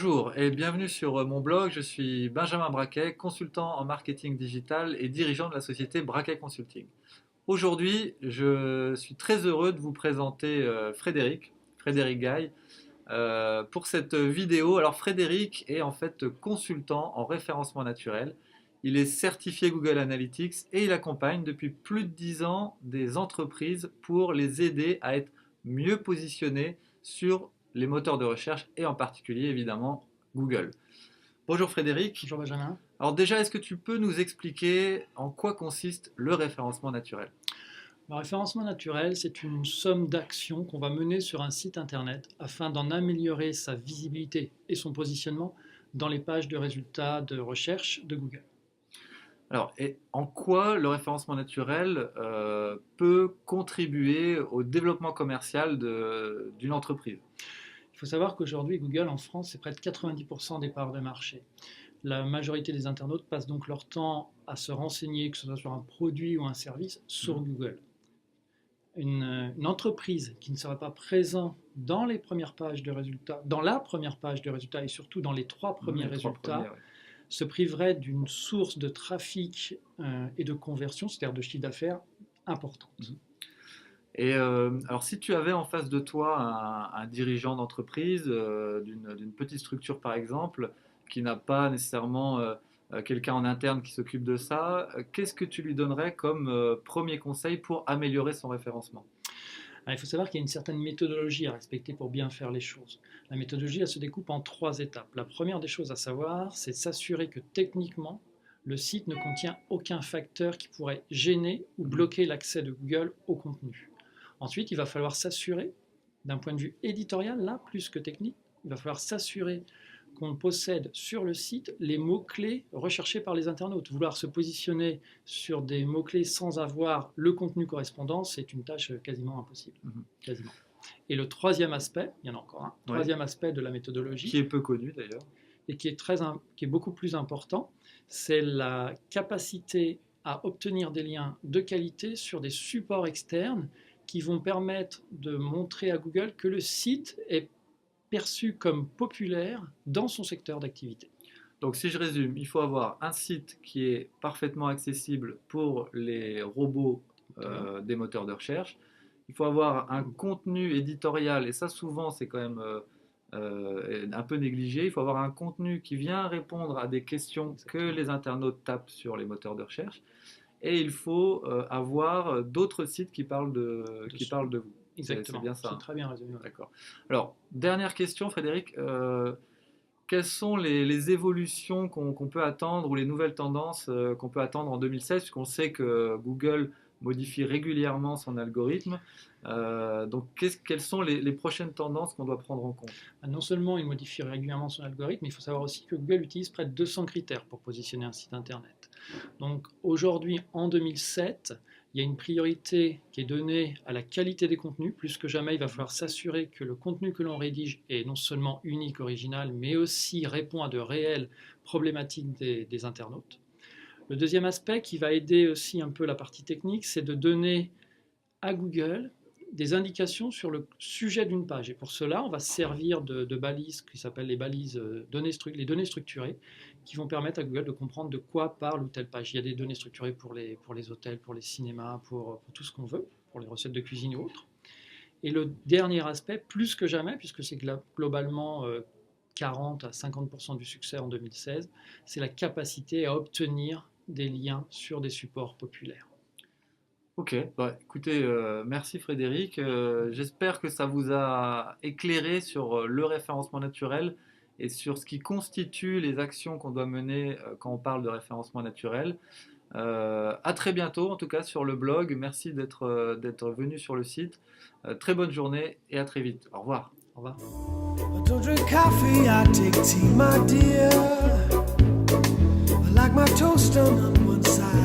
Bonjour et bienvenue sur mon blog. Je suis Benjamin Braquet, consultant en marketing digital et dirigeant de la société Braquet Consulting. Aujourd'hui, je suis très heureux de vous présenter Frédéric Gaille pour cette vidéo. Alors Frédéric est en fait consultant en référencement naturel. Il est certifié Google Analytics et il accompagne depuis plus de 10 ans des entreprises pour les aider à être mieux positionnées sur les moteurs de recherche et en particulier évidemment Google. Bonjour Frédéric. Bonjour Benjamin. Alors déjà, est-ce que tu peux nous expliquer en quoi consiste le référencement naturel ? Le référencement naturel, c'est une somme d'actions qu'on va mener sur un site internet afin d'en améliorer sa visibilité et son positionnement dans les pages de résultats de recherche de Google. Alors, et en quoi le référencement naturel peut contribuer au développement commercial d'une entreprise ? Il faut savoir qu'aujourd'hui, Google en France, c'est près de 90% des parts de marché. La majorité des internautes passent donc leur temps à se renseigner, que ce soit sur un produit ou un service, sur Google. Une entreprise qui ne serait pas présente dans les premières pages de résultats, dans la première page de résultats et surtout dans les trois premiers résultats, se priverait d'une source de trafic et de conversion, c'est-à-dire de chiffre d'affaires importante. Et alors si tu avais en face de toi un dirigeant d'entreprise, d'une petite structure par exemple, qui n'a pas nécessairement quelqu'un en interne qui s'occupe de ça, qu'est-ce que tu lui donnerais comme premier conseil pour améliorer son référencement ? Alors, il faut savoir qu'il y a une certaine méthodologie à respecter pour bien faire les choses. La méthodologie, elle se découpe en 3 étapes. La première des choses à savoir, c'est de s'assurer que techniquement, le site ne contient aucun facteur qui pourrait gêner ou bloquer l'accès de Google au contenu. Ensuite, il va falloir s'assurer, d'un point de vue éditorial, là, plus que technique, il va falloir s'assurer qu'on possède sur le site les mots-clés recherchés par les internautes. Vouloir se positionner sur des mots-clés sans avoir le contenu correspondant, c'est une tâche quasiment impossible. Quasiment. Et le troisième aspect, il y en a encore un, troisième aspect de la méthodologie, qui est peu connu d'ailleurs, et qui est beaucoup plus important, c'est la capacité à obtenir des liens de qualité sur des supports externes qui vont permettre de montrer à Google que le site est perçu comme populaire dans son secteur d'activité. Donc si je résume, il faut avoir un site qui est parfaitement accessible pour les robots des moteurs de recherche. Il faut avoir un contenu éditorial, et ça souvent c'est quand même un peu négligé. Il faut avoir un contenu qui vient répondre à des questions que les internautes tapent sur les moteurs de recherche. Et il faut avoir d'autres sites qui parlent de vous. Exactement, c'est bien ça. C'est très bien résumé. D'accord. Alors, dernière question, Frédéric. Quelles sont les évolutions qu'on peut attendre ou les nouvelles tendances qu'on peut attendre en 2016, puisqu'on sait que Google modifie régulièrement son algorithme. Donc, quelles sont les prochaines tendances qu'on doit prendre en compte ? Non seulement il modifie régulièrement son algorithme, mais il faut savoir aussi que Google utilise près de 200 critères pour positionner un site internet. Donc aujourd'hui, en 2007, il y a une priorité qui est donnée à la qualité des contenus. Plus que jamais, il va falloir s'assurer que le contenu que l'on rédige est non seulement unique, original, mais aussi répond à de réelles problématiques des internautes. Le deuxième aspect qui va aider aussi un peu la partie technique, c'est de donner à Google des indications sur le sujet d'une page. Et pour cela, on va se servir de balises qui s'appellent les balises les données structurées, qui vont permettre à Google de comprendre de quoi parle ou telle page. Il y a des données structurées pour les hôtels, pour les cinémas, pour tout ce qu'on veut, pour les recettes de cuisine ou autres. Et le dernier aspect, plus que jamais, puisque c'est globalement 40 à 50% du succès en 2016, c'est la capacité à obtenir des liens sur des supports populaires. Ok, écoutez, merci Frédéric. J'espère que ça vous a éclairé sur le référencement naturel et sur ce qui constitue les actions qu'on doit mener quand on parle de référencement naturel. À très bientôt, en tout cas sur le blog. Merci d'être venu sur le site. Très bonne journée et à très vite. Au revoir. Au revoir. I don't drink coffee, I take tea, my dear. I like my toast done on one side.